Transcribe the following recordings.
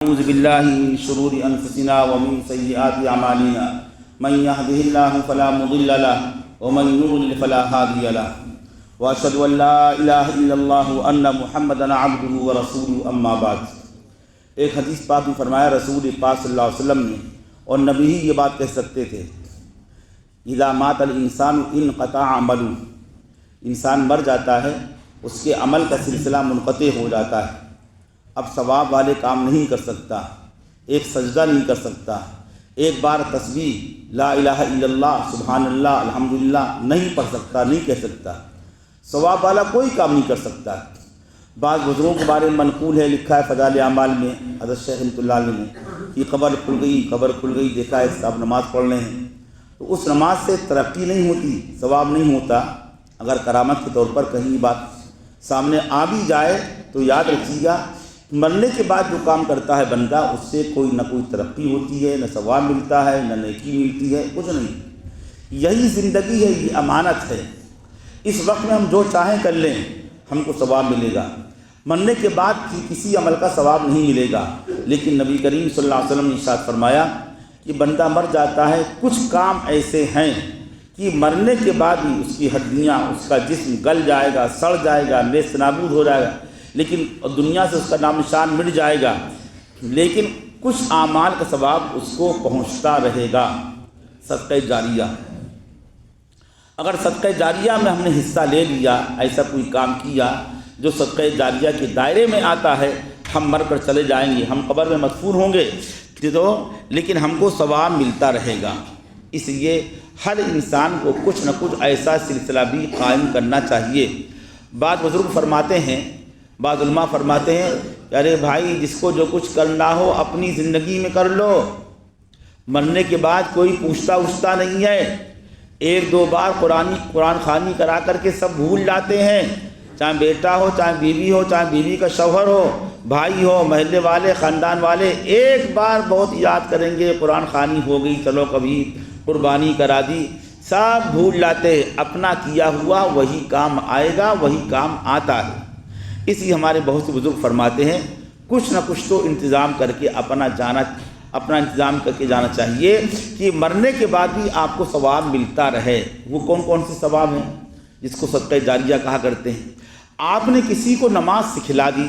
أعوذ بالله من شرور أنفسنا ومن سيئات أعمالنا من يهده الله فلا مضل له ومن يضلل فلا هادي له وأشهد أن لا إله إلا الله وأن محمدا عبده ورسوله أما بعد۔ ایک حدیث پاک میں فرمایا رسول پاک صلی اللہ علیہ وسلم نے، اور نبی ہی یہ بات کہہ سکتے تھے، اذا مات الانسان انقطع عمله، انسان مر جاتا ہے اس کے عمل کا سلسلہ منقطع ہو جاتا ہے، اب ثواب والے کام نہیں کر سکتا، ایک سجدہ نہیں کر سکتا، ایک بار تسبیح لا الہ الا اللہ سبحان اللہ الحمدللہ نہیں پڑھ سکتا، نہیں کہہ سکتا، ثواب والا کوئی کام نہیں کر سکتا۔ بعض بزرگوں کے بارے میں منقول ہے، لکھا ہے فضائل اعمال میں حضرت شیخ رحمۃ اللہ علیہ نے کہ قبر کھل گئی، دیکھا ہے صاحب نماز پڑھ رہے ہیں، تو اس نماز سے ترقی نہیں ہوتی، ثواب نہیں ہوتا۔ اگر کرامت کے طور پر کہیں بات سامنے آ بھی جائے تو یاد رکھیے گا، مرنے کے بعد جو کام کرتا ہے بندہ، اس سے کوئی نہ کوئی ترقی ہوتی ہے، نہ ثواب ملتا ہے، نہ نیکی ملتی ہے، کچھ نہیں۔ یہی زندگی ہے، یہ امانت ہے، اس وقت میں ہم جو چاہیں کر لیں، ہم کو ثواب ملے گا، مرنے کے بعد کسی عمل کا ثواب نہیں ملے گا۔ لیکن نبی کریم صلی اللہ علیہ وسلم نے ارشاد فرمایا کہ بندہ مر جاتا ہے، کچھ کام ایسے ہیں کہ مرنے کے بعد بھی اس کی ہڈیاں، اس کا جسم گل جائے گا، سڑ جائے گا، نیست نابود ہو جائے گا، لیکن دنیا سے اس کا نام نشان مٹ جائے گا، لیکن کچھ اعمال کا ثواب اس کو پہنچتا رہے گا۔ صدقہ جاریہ، اگر صدقہ جاریہ میں ہم نے حصہ لے لیا، ایسا کوئی کام کیا جو صدقہ جاریہ کے دائرے میں آتا ہے، ہم مر کر چلے جائیں گے، ہم قبر میں مدفون ہوں گے تو لیکن ہم کو ثواب ملتا رہے گا۔ اس لیے ہر انسان کو کچھ نہ کچھ ایسا سلسلہ بھی قائم کرنا چاہیے۔ بعض بزرگ فرماتے ہیں، بعض علماء فرماتے ہیں کہ ارے بھائی، جس کو جو کچھ کرنا ہو اپنی زندگی میں کر لو، مرنے کے بعد کوئی پوچھتا نہیں ہے۔ ایک دو بار قرآن خوانی کرا کر کے سب بھول جاتے ہیں، چاہے بیٹا ہو، چاہے بیوی ہو، چاہے بیوی کا شوہر ہو، بھائی ہو، محلے والے، خاندان والے، ایک بار بہت یاد کریں گے، قرآن خوانی ہو گئی، چلو کبھی قربانی کرا دی، سب بھول جاتے ہیں۔ اپنا کیا ہوا وہی کام آئے گا، وہی کام آتا ہے۔ اس لیے ہمارے بہت سے بزرگ فرماتے ہیں کچھ نہ کچھ تو انتظام کر کے اپنا انتظام کر کے جانا چاہیے کہ مرنے کے بعد بھی آپ کو ثواب ملتا رہے۔ وہ کون سے ثواب ہیں جس کو صدقہ جاریہ کہا کرتے ہیں؟ آپ نے کسی کو نماز سکھلا دی،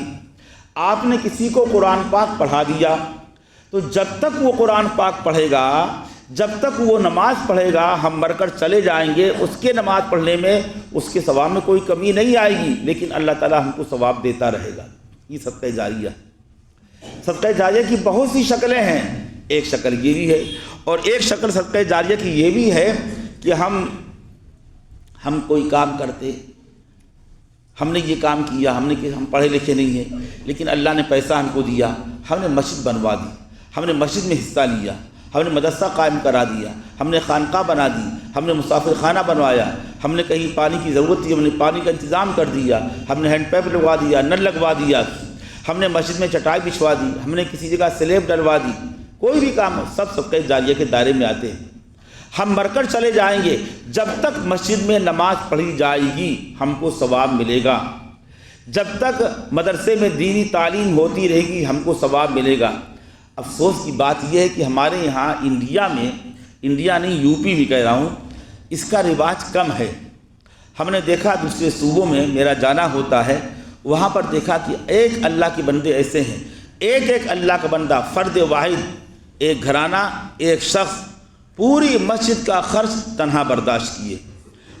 آپ نے کسی کو قرآن پاک پڑھا دیا، تو جب تک وہ قرآن پاک پڑھے گا، جب تک وہ نماز پڑھے گا، ہم مر کر چلے جائیں گے، اس کے نماز پڑھنے میں، اس کے ثواب میں کوئی کمی نہیں آئے گی، لیکن اللہ تعالی ہم کو ثواب دیتا رہے گا۔ یہ صدقہ جاریہ۔ صدقہ جاریہ کی بہت سی شکلیں ہیں، ایک شکل یہ بھی ہے، اور ایک شکل صدقہ جاریہ کی یہ بھی ہے کہ ہم کوئی کام کرتے، ہم نے یہ کام کیا، ہم پڑھے لکھے نہیں ہیں، لیکن اللہ نے پیسہ ہم کو دیا، ہم نے مسجد بنوا دی، ہم نے مسجد میں حصہ لیا، ہم نے مدرسہ قائم کرا دیا، ہم نے خانقاہ بنا دی، ہم نے مسافر خانہ بنوایا، ہم نے کہیں پانی کی ضرورت تھی، ہم نے پانی کا انتظام کر دیا، ہم نے ہینڈ پائپ لگوا دیا، نل لگوا دیا، ہم نے مسجد میں چٹائی بچھوا دی، ہم نے کسی جگہ سلیب ڈلوا دی، کوئی بھی کام سب صدقہ جاریہ کے دائرے میں آتے ہیں۔ ہم مر کر چلے جائیں گے، جب تک مسجد میں نماز پڑھی جائے گی ہم کو ثواب ملے گا، جب تک مدرسے میں دینی تعلیم ہوتی رہے گی ہم کو ثواب ملے گا۔ افسوس کی بات یہ ہے کہ ہمارے یہاں انڈیا نہیں، یو پی بھی کہہ رہا ہوں، اس کا رواج کم ہے۔ ہم نے دیکھا دوسرے صوبوں میں میرا جانا ہوتا ہے، وہاں پر دیکھا کہ ایک اللہ کے بندے ایسے ہیں، ایک اللہ کا بندہ، فرد واحد، ایک گھرانہ، ایک شخص پوری مسجد کا خرچ تنہا برداشت کیے۔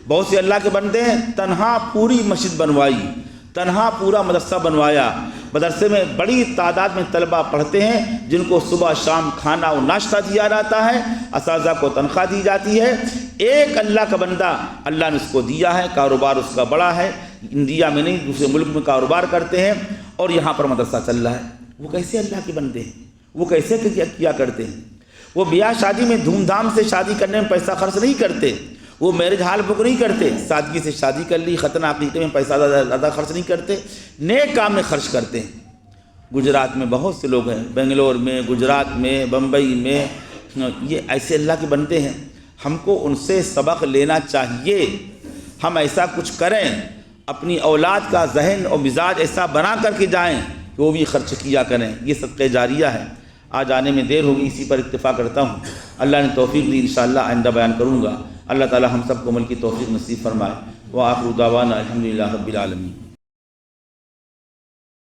بہت سے اللہ کے بندے ہیں، تنہا پوری مسجد بنوائی، تنہا پورا مدرسہ بنوایا، مدرسے میں بڑی تعداد میں طلبہ پڑھتے ہیں جن کو صبح شام کھانا و ناشتہ دیا جاتا ہے، اساتذہ کو تنخواہ دی جاتی ہے۔ ایک اللہ کا بندہ، اللہ نے اس کو دیا ہے، کاروبار اس کا بڑا ہے، انڈیا میں نہیں دوسرے ملک میں کاروبار کرتے ہیں، اور یہاں پر مدرسہ چل رہا ہے۔ وہ کیسے اللہ کے بندے ہیں؟ وہ کیسے کیا کرتے ہیں؟ وہ بیاہ شادی میں دھوم دھام سے شادی کرنے میں پیسہ خرچ نہیں کرتے، وہ میرج ہال بک نہیں کرتے، سادگی سے شادی کر لی، ختنہ عقیقے میں پیسہ زیادہ خرچ نہیں کرتے، نیک کام میں خرچ کرتے ہیں۔ گجرات میں بہت سے لوگ ہیں، بنگلور میں، گجرات میں، بمبئی میں، یہ ایسے اللہ کے بندے ہیں، ہم کو ان سے سبق لینا چاہیے۔ ہم ایسا کچھ کریں، اپنی اولاد کا ذہن اور مزاج ایسا بنا کر کے جائیں کہ وہ بھی خرچ کیا کریں، یہ صدقہ جاریہ ہے۔ آج آنے میں دیر ہوگی، اسی پر اکتفا کرتا ہوں۔ اللہ نے توفیق دی، انشاءاللہ آئندہ بیان کروں گا۔ اللہ تعالی ہم سب کو عمل کی توفیق نصیب فرمائے۔ وآخر دعوانا الحمدللہ رب العالمین۔